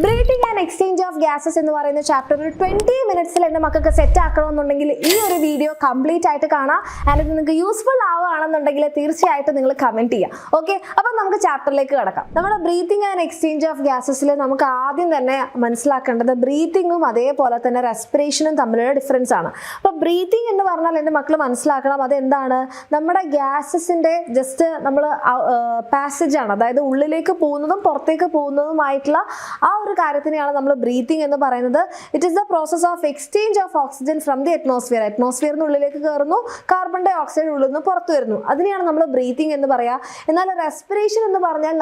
Breathing and exchange of gases എന്ന് പറയുന്ന ചാപ്റ്ററിൽ 20 മിനിറ്റ്സിൽ എൻ്റെ മക്കൾക്ക് സെറ്റ് ആക്കണമെന്നുണ്ടെങ്കിൽ ഈ ഒരു വീഡിയോ കംപ്ലീറ്റ് ആയിട്ട് കാണാം. ആൻഡ് ഇത് നിങ്ങൾക്ക് യൂസ്ഫുൾ ആവുകയാണെന്നുണ്ടെങ്കിൽ തീർച്ചയായിട്ടും നിങ്ങൾ കമന്റ് ചെയ്യാം. ഓക്കെ, അപ്പം നമുക്ക് ചാപ്റ്ററിലേക്ക് കിടക്കാം. നമ്മുടെ ബ്രീത്തിങ് ആൻഡ് എക്സ്ചേഞ്ച് ഓഫ് ഗ്യാസസിൽ നമുക്ക് ആദ്യം തന്നെ മനസ്സിലാക്കേണ്ടത് ബ്രീത്തിങ്ങും അതേപോലെ തന്നെ റെസ്പിറേഷനും തമ്മിലുള്ള ഡിഫറൻസ് ആണ്. അപ്പോൾ ബ്രീത്തിങ് എന്ന് പറഞ്ഞാൽ എൻ്റെ മക്കൾ മനസ്സിലാക്കണം, അതെന്താണ്? നമ്മുടെ ഗ്യാസസിൻ്റെ ജസ്റ്റ് നമ്മൾ പാസേജ് ആണ്, അതായത് ഉള്ളിലേക്ക് പോകുന്നതും പുറത്തേക്ക് പോകുന്നതുമായിട്ടുള്ള ആ ഒരു കാര്യത്തിനെയാണ് നമ്മൾ ബ്രീത്തിങ് എന്ന് പറയുന്നത്. It is the process of exchange of oxygen from the atmosphere. അറ്റ്മോസ്ഫിയറിന് ഉള്ളിലേക്ക് കയറുന്നു, കാർബൺ ഡൈ ഓക്സൈഡ് ഉള്ളിൽ നിന്ന് പുറത്തു വരുന്നു, അതിനെയാണ് നമ്മൾ ബ്രീത്തിങ് എന്ന് പറയാം. എന്നാൽ റെസ്പിറേഷൻ എന്ന് പറഞ്ഞാൽ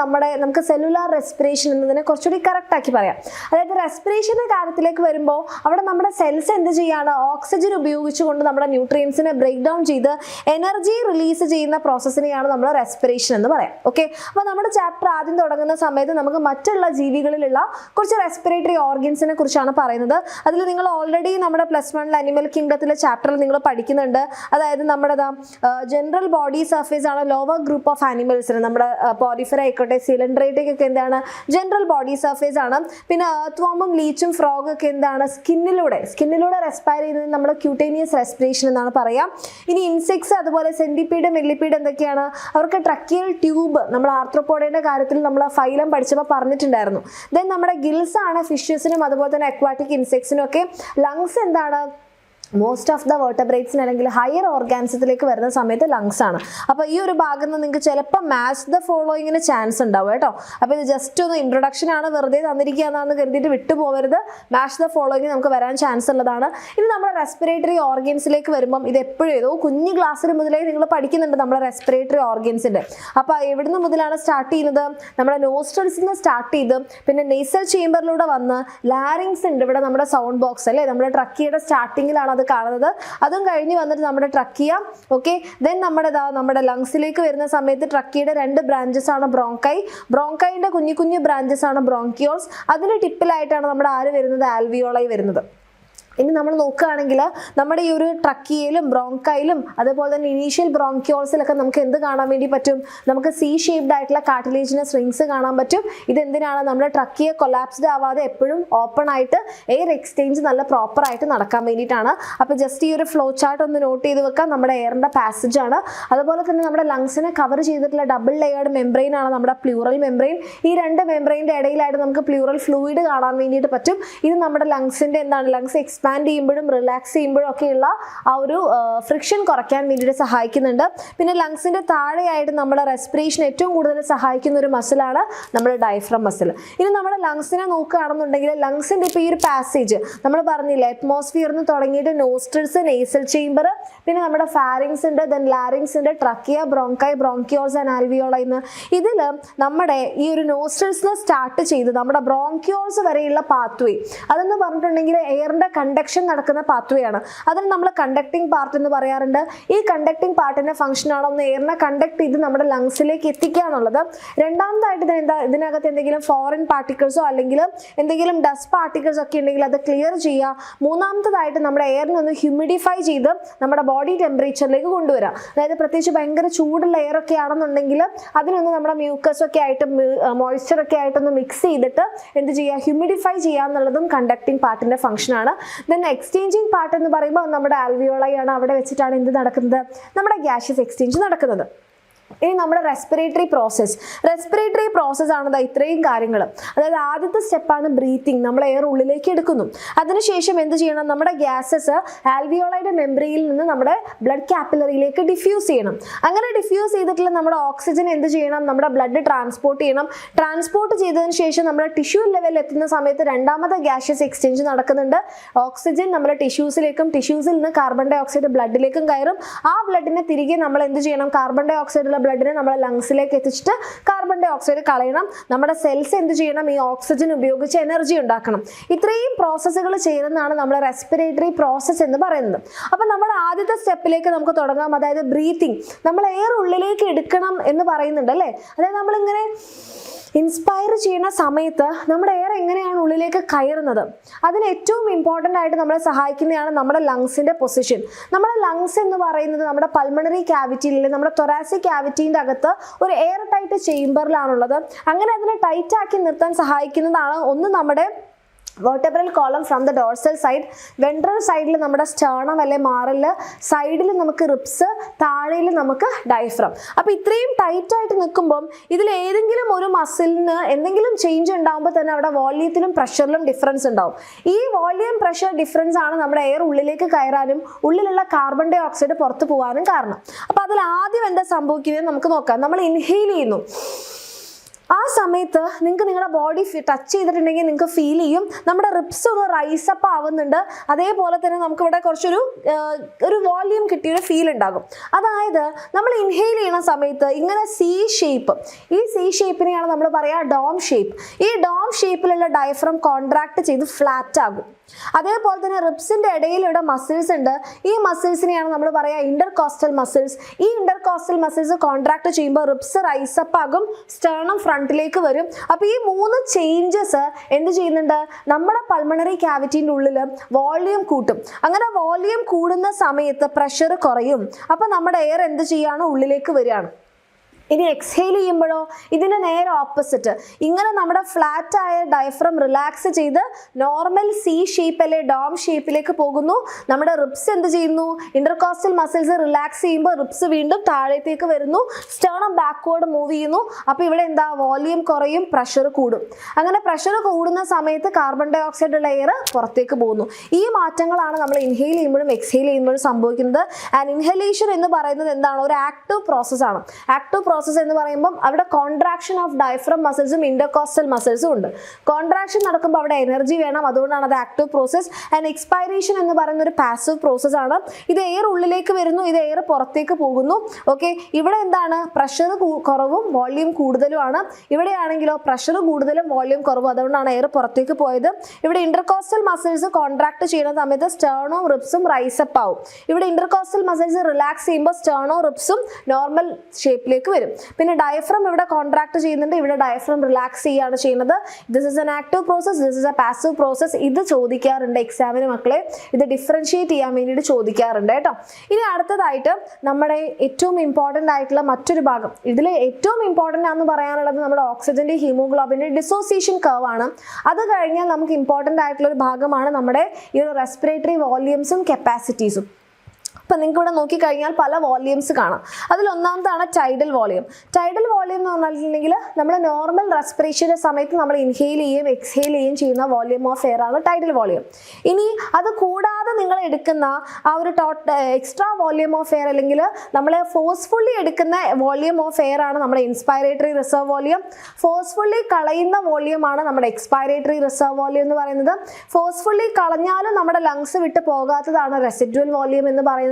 നമുക്ക് സെല്ലുലാർ റെസ്പിറേഷൻ എന്നതിനെ കുറച്ചുകൂടി കറക്റ്റ് ആക്കി പറയാം. അതായത് റെസ്പിറേഷൻ്റെ കാര്യത്തിലേക്ക് വരുമ്പോൾ അവിടെ നമ്മുടെ സെൽസ് എന്ത് ചെയ്യാണ്? ഓക്സിജൻ ഉപയോഗിച്ചുകൊണ്ട് നമ്മുടെ ന്യൂട്രിയൻസിനെ ബ്രേക്ക് ഡൗൺ ചെയ്ത് എനർജി റിലീസ് ചെയ്യുന്ന പ്രോസസ്സിനെയാണ് നമ്മൾ റെസ്പിറേഷൻ എന്ന് പറയാം. ഓക്കെ, അപ്പോൾ നമ്മുടെ ചാപ്റ്റർ ആദ്യം തുടങ്ങുന്ന സമയത്ത് നമുക്ക് മറ്റുള്ള ജീവികളിലുള്ള കുറച്ച് റെസ്പിറേറ്ററി ഓർഗൻസിനെ കുറിച്ചാണ് പറയുന്നത്. അതിൽ നിങ്ങൾ ഓൾറെഡി നമ്മുടെ +1 അനിമൽ കിങ്ഡത്തിലെ ചാപ്റ്ററിൽ നിങ്ങൾ പഠിക്കുന്നുണ്ട്. അതായത് നമ്മുടെ ജനറൽ ബോഡി സർഫേസ് ആണ് ലോവർ ഗ്രൂപ്പ് ഓഫ് ആനിമൽസിന്. നമ്മുടെ പോറിഫെറ ആയിക്കോട്ടെ, സിലിണ്ടറേറ്റൊക്കെ ഒക്കെ എന്താണ്? ജനറൽ ബോഡി സർഫേസ് ആണ്. പിന്നെ എർത്ത് ലീച്ചും ഫ്രോഗ് ഒക്കെ എന്താണ്? സ്കിന്നിലൂടെ റെസ്പയർ ചെയ്യുന്നത് നമ്മൾ ക്യൂട്ടേനിയസ് റെസ്പിറേഷൻ എന്നാണ് പറയാം. ഇനി ഇൻസെക്ട്സ് അതുപോലെ സെന്റിപ്പീഡ് മെല്ലിപ്പീഡ് എന്തൊക്കെയാണ്? അവർക്ക് ട്രക്കിയൽ ട്യൂബ്, നമ്മൾ ആർത്രോപോഡയുടെ കാര്യത്തിൽ നമ്മൾ ഫൈലം പഠിച്ചപ്പോൾ പറഞ്ഞിട്ടുണ്ടായിരുന്നു. ദെൻ നമ്മുടെ ഗിൽസ് ആണ് ഫിഷസിനും അതുപോലെ തന്നെ അക്വാറ്റിക് ഇൻസെക്ട്സിനും ഒക്കെ. ലങ്സ് എന്താണ്? മോസ്റ്റ് ഓഫ് ദ വേർട്ടബ്രേറ്റ്സിന് അല്ലെങ്കിൽ ഹയർ ഓർഗാനിസത്തിലേക്ക് വരുന്ന സമയത്ത് ലങ്സ് ആണ്. അപ്പോൾ ഈ ഒരു ഭാഗത്ത് നിന്ന് നിങ്ങൾക്ക് ചിലപ്പോൾ മാച്ച് ദ ഫോളോയിങ്ങിന് ചാൻസ് ഉണ്ടാവും കേട്ടോ. അപ്പോൾ ഇത് ജസ്റ്റ് ഒന്ന് ഇൻട്രൊഡക്ഷൻ ആണ്, വെറുതെ തന്നിരിക്കുക എന്നാണ് കരുതിയിട്ട് വിട്ടുപോകരുത്. മാച്ച് ദ ഫോളോയിങ് നമുക്ക് വരാൻ ചാൻസ് ഉള്ളതാണ്. ഇനി നമ്മുടെ റെസ്പിറേറ്ററി ഓർഗൻസിലേക്ക് വരുമ്പം ഇത് എപ്പോഴും ഏതോ കുഞ്ഞു ക്ലാസ്സിൽ മുതലേ നിങ്ങൾ പഠിക്കുന്നുണ്ട് നമ്മുടെ റെസ്പിറേറ്ററി ഓർഗൻസിൻ്റെ. അപ്പോൾ എവിടുന്ന് മുതലാണ് സ്റ്റാർട്ട് ചെയ്യുന്നത്? നമ്മുടെ നോസ്ട്രൽസിൽ നിന്ന് സ്റ്റാർട്ട് ചെയ്ത് പിന്നെ നേസൽ ചേംബറിലൂടെ വന്ന് ലാരിങ്സ് ഉണ്ട്, ഇവിടെ നമ്മുടെ സൗണ്ട് ബോക്സ് അല്ലേ, നമ്മുടെ ട്രക്കിയുടെ സ്റ്റാർട്ടിങ്ങിലാണ് അത് കാണുന്നത്. അതും കഴിഞ്ഞ് വന്നിട്ട് നമ്മുടെ ട്രക്കിയ. ഓക്കെ, ദെൻ നമ്മുടെ ലങ്സിലേക്ക് വരുന്ന സമയത്ത് ട്രക്കിയുടെ 2 ബ്രാഞ്ചസ് ആണ് ബ്രോങ്കൈൻ്റെ കുഞ്ഞു കുഞ്ഞു ബ്രാഞ്ചസ് ആണ് ബ്രോങ്കിയോൾസ്. അതിൻ്റെ ടിപ്പിലായിട്ടാണ് നമ്മുടെ ആര് വരുന്നത്? ആൽവിയോളൈ വരുന്നത്. ഇനി നമ്മൾ നോക്കുകയാണെങ്കിൽ നമ്മുടെ ഈ ഒരു ട്രക്കിയയിലും ബ്രോങ്കൈലും അതുപോലെ തന്നെ ഇനീഷ്യൽ ബ്രോങ്കിയോൾസിലൊക്കെ നമുക്ക് എന്ത് കാണാൻ വേണ്ടി പറ്റും? നമുക്ക് സി ഷേപ്ഡ് ആയിട്ടുള്ള കാർട്ടിലേജിനസ് റിങ്സ് കാണാൻ പറ്റും. ഇതെന്തിനാണ്? നമ്മുടെ ട്രക്കിയ കൊളാപ്സ്ഡ് ആവാതെ എപ്പോഴും ഓപ്പൺ ആയിട്ട് എയർ എക്സ്ചേഞ്ച് നല്ല പ്രോപ്പർ ആയിട്ട് നടക്കാൻ വേണ്ടിയിട്ടാണ്. അപ്പോൾ ജസ്റ്റ് ഈ ഒരു ഫ്ലോ ചാർട്ട് ഒന്ന് നോട്ട് ചെയ്ത് വെക്കാം. നമ്മുടെ എയറിൻ്റെ പാസേജ് ആണ്. അതുപോലെ തന്നെ നമ്മുടെ ലങ്സിനെ കവർ ചെയ്തിട്ടുള്ള ഡബിൾ ലെയേർഡ് മെംബ്രെയിൻ ആണ് നമ്മുടെ പ്ലൂറൽ മെംബ്രെയിൻ. ഈ 2 മെംബ്രെയിൻ്റെ ഇടയിലായിട്ട് നമുക്ക് പ്ലൂറൽ ഫ്ലൂയിഡ് കാണാൻ വേണ്ടിയിട്ട് പറ്റും. ഇത് നമ്മുടെ ലങ്സിൻ്റെ എന്താണ്? ലങ്സ് എക്സ്പാൻഡ് ചെയ്യുമ്പോഴും റിലാക്സ് ചെയ്യുമ്പോഴും ഒക്കെയുള്ള ആ ഒരു ഫ്രിക്ഷൻ കുറയ്ക്കാൻ വേണ്ടിയിട്ട് സഹായിക്കുന്നുണ്ട്. പിന്നെ ലങ്സിൻ്റെ താഴെയായിട്ട് നമ്മുടെ റെസ്പിറേഷൻ ഏറ്റവും കൂടുതൽ സഹായിക്കുന്ന ഒരു മസിലാണ് നമ്മുടെ ഡയഫ്രം മസിൽ. ഇനി നമ്മുടെ ലങ്സിനെ നോക്കുകയാണെന്നുണ്ടെങ്കിൽ ലങ്സിൻ്റെ ഇപ്പോൾ ഈ ഒരു പാസേജ് നമ്മൾ പറഞ്ഞില്ലേ, അറ്റ്മോസ്ഫിയറിന് തുടങ്ങിയിട്ട് നോസ്ട്രിൽസ്, നേസൽ ചേംബർ, പിന്നെ നമ്മുടെ ഫാരിങ്സ് ഉണ്ട്, ദെൻ ലാരിങ്സ് ഉണ്ട്, trachea, bronchi, bronchioles and alveoli എന്ന്. ഇതിൽ നമ്മുടെ ഈ ഒരു നോസ്ട്രിൽസിന് സ്റ്റാർട്ട് ചെയ്ത് നമ്മുടെ ബ്രോങ്കിയോൾസ് വരെയുള്ള പാത്വേ, അതെന്ന് പറഞ്ഞിട്ടുണ്ടെങ്കിൽ എയറിൻ്റെ കണ്ടക്ഷൻ നടക്കുന്ന പാത്വേ ആണ്. അതിന് നമ്മൾ കണ്ടക്ടിങ് പാർട്ട് എന്ന് പറയാറുണ്ട്. ഈ കണ്ടക്ടിങ് പാർട്ടിന്റെ ഫംഗ്ഷനാണ് ഒന്ന് എയറിനെ കണ്ടക്ട് ചെയ്ത് നമ്മുടെ ലങ്സിലേക്ക് എത്തിക്കുക എന്നുള്ളത്. രണ്ടാമതായിട്ട് ഇതിനകത്ത് എന്തെങ്കിലും ഫോറിൻ പാർട്ടിക്കിൾസോ അല്ലെങ്കിൽ എന്തെങ്കിലും ഡസ്റ്റ് പാർട്ടിക്കിൾസ് ഒക്കെ ഉണ്ടെങ്കിൽ അത് ക്ലിയർ ചെയ്യുക. മൂന്നാമത്തതായിട്ട് നമ്മുടെ എയറിനെ ഒന്ന് ഹ്യൂമിഡിഫൈ ചെയ്ത് നമ്മുടെ ബോഡി ടെമ്പറേച്ചറിലേക്ക് കൊണ്ടുവരാം. അതായത് പ്രത്യേകിച്ച് ഭയങ്കര ചൂടുള്ള എയർ ഒക്കെ ആണെന്നുണ്ടെങ്കിൽ അതിനൊന്ന് നമ്മുടെ മ്യൂക്കസ് ഒക്കെ ആയിട്ട് മോയ്സ്ചർ ഒക്കെ ആയിട്ടൊന്ന് മിക്സ് ചെയ്തിട്ട് എന്ത് ചെയ്യുക? ഹ്യൂമിഡിഫൈ ചെയ്യുക എന്നുള്ളതും കണ്ടക്ടിങ് പാർട്ടിന്റെ ഫംഗ്ഷനാണ്. ദെൻ എക്സ്ചേഞ്ചിങ് പാർട്ട് എന്ന് പറയുമ്പോൾ നമ്മുടെ ആൽവിയോളൈ ആണ്. അവിടെ വെച്ചിട്ടാണ് എന്ത് നടക്കുന്നത്? നമ്മുടെ ഗ്യാഷ്യസ് എക്സ്ചേഞ്ച് നടക്കുന്നത്. ഇനി നമ്മുടെ റെസ്പിറേറ്ററി പ്രോസസ് ആണ് ഇത്രയും കാര്യങ്ങൾ. അതായത് ആദ്യത്തെ സ്റ്റെപ്പാണ് ബ്രീത്തിങ്. നമ്മൾ എയർ ഉള്ളിലേക്ക് എടുക്കുന്നു. അതിനുശേഷം എന്ത് ചെയ്യണം? നമ്മുടെ ഗ്യാസസ് ആൽവിയോളൈയുടെ മെംബ്രെയിനിൽ നിന്ന് നമ്മുടെ ബ്ലഡ് കാപ്പിലറിയിലേക്ക് ഡിഫ്യൂസ് ചെയ്യണം. അങ്ങനെ ഡിഫ്യൂസ് ചെയ്തിട്ടുള്ള നമ്മുടെ ഓക്സിജൻ എന്ത് ചെയ്യണം? നമ്മുടെ ബ്ലഡ് ട്രാൻസ്പോർട്ട് ചെയ്യണം. ട്രാൻസ്പോർട്ട് ചെയ്തതിന് ശേഷം നമ്മുടെ ടിഷ്യൂ ലെവലിൽ എത്തുന്ന സമയത്ത് രണ്ടാമത്തെ ഗ്യാഷ്യസ് എക്സ്ചേഞ്ച് നടക്കുന്നുണ്ട്. ഓക്സിജൻ നമ്മുടെ ടിഷ്യൂസിലേക്കും ടിഷ്യൂസിൽ നിന്ന് കാർബൺ ഡൈ ഓക്സൈഡ് ബ്ലഡിലേക്കും കയറും. ആ ബ്ലഡിനെ തിരികെ നമ്മൾ എന്ത് ചെയ്യണം? കാർബൺ ഡൈ ഓക്സൈഡ് ബ്ലഡിനെ നമ്മുടെ ലങ്സിലേക്ക് എത്തിച്ചിട്ട് കാർബൺ ഡൈ ഓക്സൈഡ് കളയണം. നമ്മുടെ സെൽസ് എന്ത് ചെയ്യണം? ഈ ഓക്സിജൻ ഉപയോഗിച്ച് എനർജി ഉണ്ടാക്കണം. ഇത്രയും പ്രോസസ്സുകൾ ചെയ്യുന്നതാണ് നമ്മുടെ റെസ്പിറേറ്ററി പ്രോസസ്സ് എന്ന് പറയുന്നത്. അപ്പം നമ്മുടെ ആദ്യത്തെ സ്റ്റെപ്പിലേക്ക് നമുക്ക് തുടങ്ങാം. അതായത് ബ്രീത്തിങ്. നമ്മൾ എയർ ഉള്ളിലേക്ക് എടുക്കണം എന്ന് പറയുന്നുണ്ട് അല്ലേ? അതായത് നമ്മളിങ്ങനെ ഇൻസ്പയർ ചെയ്യുന്ന സമയത്ത് നമ്മുടെ എയർ എങ്ങനെയാണ് ഉള്ളിലേക്ക് കയറുന്നത്, അതിന് ഏറ്റവും ഇമ്പോർട്ടൻ്റ് ആയിട്ട് നമ്മളെ സഹായിക്കുന്നതാണ് നമ്മുടെ ലങ്സിൻ്റെ പൊസിഷൻ. നമ്മുടെ ലങ്സ് എന്ന് പറയുന്നത് നമ്മുടെ പൾമണറി ക്യാവിറ്റിയിൽ, നമ്മുടെ തൊറാസിക് ക്യാവിറ്റീൻ്റെ അകത്ത് ഒരു എയർ ടൈറ്റ് ചേംബറിലാണുള്ളത്. അങ്ങനെ അതിനെ ടൈറ്റ് ആക്കി നിർത്താൻ സഹായിക്കുന്നതാണ് ഒന്ന് നമ്മുടെ vertebral column from the dorsal side, ventral സൈഡിൽ നമ്മുടെ സ്റ്റേർണം അല്ലെ മാറല്, സൈഡിൽ നമുക്ക് റിബ്സ്, താഴെയിൽ നമുക്ക് ഡയഫ്രം. അപ്പോൾ ഇത്രയും ടൈറ്റ് ആയിട്ട് നിൽക്കുമ്പം ഇതിൽ ഏതെങ്കിലും ഒരു മസിലിന് എന്തെങ്കിലും ചേഞ്ച് ഉണ്ടാകുമ്പോൾ തന്നെ അവിടെ വോള്യത്തിലും പ്രഷറിലും ഡിഫറൻസ് ഉണ്ടാവും. ഈ വോള്യം പ്രഷർ ഡിഫറൻസ് ആണ് നമ്മുടെ എയർ ഉള്ളിലേക്ക് കയറാനും ഉള്ളിലുള്ള കാർബൺ ഡൈ ഓക്സൈഡ് പുറത്തു പോകാനും കാരണം. അപ്പോൾ അതിൽ ആദ്യം എന്താ സംഭവിക്കുന്നത് നമുക്ക് നോക്കാം. നമ്മൾ ഇൻഹെയിൽ ചെയ്യുന്നു. ആ സമയത്ത് നിങ്ങൾക്ക് നിങ്ങളുടെ ബോഡി ടച്ച് ചെയ്തിട്ടുണ്ടെങ്കിൽ നിങ്ങൾക്ക് ഫീൽ ചെയ്യും നമ്മുടെ റിബ്സ് ഒന്ന് റൈസ് അപ്പ് ആവുന്നുണ്ട്. അതേപോലെ തന്നെ നമുക്ക് ഇവിടെ കുറച്ചൊരു വോള്യൂം കിട്ടിയൊരു ഫീൽ ഉണ്ടാകും. അതായത് നമ്മൾ ഇൻഹെയിൽ ചെയ്യുന്ന സമയത്ത് ഇങ്ങനെ സി ഷേപ്പ്, ഈ സി ഷേപ്പിനെയാണ് നമ്മൾ പറയുക ഡോം ഷേപ്പ്. ഈ ഡോം ഷേപ്പിലുള്ള ഡയഫ്രം കോൺട്രാക്ട് ചെയ്ത് ഫ്ലാറ്റ് ആകും. അതേപോലെ തന്നെ റിബ്സിന്റെ ഇടയിൽ ഇവിടെ മസിൽസ് ഉണ്ട്. ഈ മസിൽസിനെയാണ് നമ്മൾ പറയുക ഇന്റർകോസ്റ്റൽ മസിൽസ്. ഈ ഇന്റർകോസ്റ്റൽ മസിൽസ് കോൺട്രാക്ട് ചെയ്യുമ്പോൾ റിബ്സ് റൈസ് അപ്പ് ആകും, സ്റ്റേർണം ഫ്രണ്ടിലേക്ക് വരും. അപ്പോൾ ഈ 3 ചേഞ്ചസ് എന്ത് ചെയ്യുന്നുണ്ട്, നമ്മുടെ പൾമണറി ക്യാവിറ്റിൻ്റെ ഉള്ളിൽ വോള്യൂം കൂട്ടും. അങ്ങനെ വോള്യൂം കൂടുന്ന സമയത്ത് പ്രഷർ കുറയും. അപ്പോൾ നമ്മുടെ എയർ എന്ത് ചെയ്യാണ്, ഉള്ളിലേക്ക് വരികയാണ്. ഇനി എക്സ്ഹെയിൽ ചെയ്യുമ്പോഴോ ഇതിൻ്റെ നേരെ ഓപ്പോസിറ്റ്, ഇങ്ങനെ നമ്മുടെ ഫ്ലാറ്റ് ആയ ഡയഫ്രം റിലാക്സ് ചെയ്ത് നോർമൽ സി ഷേപ്പ് അല്ലെ ഡോം ഷേപ്പിലേക്ക് പോകുന്നു. നമ്മുടെ റിബ്സ് എന്ത് ചെയ്യുന്നു, ഇന്റർകോസ്റ്റൽ മസിൽസ് റിലാക്സ് ചെയ്യുമ്പോൾ റിബ്സ് വീണ്ടും താഴത്തേക്ക് വരുന്നു, സ്റ്റേർണം ബാക്ക്വേർഡ് മൂവ് ചെയ്യുന്നു. അപ്പോൾ ഇവിടെ എന്താ, വോള്യൂം കുറയും, പ്രഷർ കൂടും. അങ്ങനെ പ്രഷർ കൂടുന്ന സമയത്ത് കാർബൺ ഡൈ ഓക്സൈഡ് ലെയർ പുറത്തേക്ക് പോകുന്നു. ഈ മാറ്റങ്ങളാണ് നമ്മൾ ഇൻഹെയിൽ ചെയ്യുമ്പോഴും എക്സ്ഹെയിൽ ചെയ്യുമ്പോഴും സംഭവിക്കുന്നത്. ആൻഡ് ഇൻഹലേഷൻ എന്ന് പറയുന്നത് എന്താണ്, ഒരു ആക്റ്റീവ് പ്രോസസ്സാണ്. ആക്റ്റീവ് പ്രോസസ് എന്ന് പറയുമ്പോൾ അവിടെ കോൺട്രാക്ഷൻ ഓഫ് ഡയഫ്രം മസിൽസും ഇന്റർകോസ്റ്റൽ മസിൽസും ഉണ്ട്. കോൺട്രാക്ഷൻ നടക്കുമ്പോൾ അവിടെ എനർജി വേണം, അതുകൊണ്ടാണ് അത് ആക്റ്റീവ് പ്രോസസ്. ആൻഡ് എക്സ്പൈറേഷൻ എന്ന് പറയുന്ന ഒരു പാസീവ് പ്രോസസ് ആണ്. ഇത് എയർ ഉള്ളിലേക്ക് വരുന്നു, ഇത് എയർ പുറത്തേക്ക് പോകുന്നു. ഓക്കെ, ഇവിടെ എന്താണ്, പ്രഷർ കുറവും വോള്യൂം കൂടുതലുമാണ്. ഇവിടെയാണെങ്കിലോ പ്രഷർ കൂടുതലും വോള്യൂം കുറവും, അതുകൊണ്ടാണ് എയർ പുറത്തേക്ക് പോയത്. ഇവിടെ ഇന്റർകോസ്റ്റൽ മസിൽസ് കോൺട്രാക്ട് ചെയ്യുന്ന സമയത്ത് സ്റ്റേർണോം റിബ്സും റൈസ് അപ്പ് ആവും. ഇവിടെ ഇന്റർകോസ്റ്റൽ മസിൽസ് റിലാക്സ് ചെയ്യുമ്പോൾ സ്റ്റേർണോ റിബ്സും നോർമൽ ഷേപ്പിലേക്ക് വരും. പിന്നെ ഡയഫ്രം ഇവിടെ കോൺട്രാക്ട് ചെയ്യുന്നുണ്ട്, ഇവിടെ ഡയഫ്രം റിലാക്സ് ചെയ്യുകയാണ് ചെയ്യുന്നത്. This is an active process, this is A passive process. ഇത് ചോദിക്കാറുണ്ട് എക്സാമിന് മക്കളെ, ഇത് ഡിഫറൻഷിയേറ്റ് ചെയ്യാൻ വേണ്ടിയിട്ട് ചോദിക്കാറുണ്ട് കേട്ടോ. ഇനി അടുത്തതായിട്ട് നമ്മുടെ ഏറ്റവും ഇമ്പോർട്ടൻ്റ് ആയിട്ടുള്ള മറ്റൊരു ഭാഗം, ഇതിൽ ഏറ്റവും ഇമ്പോർട്ടൻ്റ് ആണെന്ന് പറയാനുള്ളത് നമ്മുടെ ഓക്സിജൻ്റെ ഹീമോഗ്ലോബിൻ്റെ ഡിസോസിയേഷൻ കർവ് ആണ്. അത് കഴിഞ്ഞാൽ നമുക്ക് ഇമ്പോർട്ടൻ്റ് ആയിട്ടുള്ള ഒരു ഭാഗമാണ് നമ്മുടെ ഈ ഒരു റെസ്പിറേറ്ററി വോള്യൂംസും കപ്പാസിറ്റീസും. അപ്പം നിങ്ങൾക്ക് ഇവിടെ നോക്കിക്കഴിഞ്ഞാൽ പല വോള്യൂംസ് കാണാം. അതിൽ ഒന്നാമതാണ് ടൈഡൽ വോള്യൂം. ടൈഡൽ വോള്യൂം എന്ന് പറഞ്ഞിട്ടുണ്ടെങ്കിൽ നമ്മൾ നോർമൽ റെസ്പിറേഷൻ്റെ സമയത്ത് നമ്മൾ ഇൻഹെയിൽ ചെയ്യുകയും എക്സ്ഹെയിൽ ചെയ്യുകയും ചെയ്യുന്ന വോള്യൂം ഓഫ് എയർ ആണ് ടൈഡൽ വോള്യൂം. ഇനി അത് കൂടാതെ നിങ്ങൾ എടുക്കുന്ന ആ ഒരു എക്സ്ട്രാ വോള്യൂം ഓഫ് എയർ, അല്ലെങ്കിൽ നമ്മൾ ഫോഴ്സ്ഫുള്ളി എടുക്കുന്ന വോള്യൂം ഓഫ് എയർ ആണ് നമ്മുടെ ഇൻസ്പൈറേറ്ററി റിസർവ് വോള്യൂം. ഫോഴ്സ്ഫുള്ളി കളയുന്ന വോള്യൂം ആണ് നമ്മുടെ എക്സ്പൈറേറ്ററി റിസർവ് വോള്യൂം എന്ന് പറയുന്നത്. ഫോഴ്സ്ഫുള്ളി കളഞ്ഞാലും നമ്മുടെ ലങ്സ് വിട്ട് പോകാത്തതാണ് റെസിഡ്യുവൽ വോള്യൂം എന്ന് പറയുന്നത്.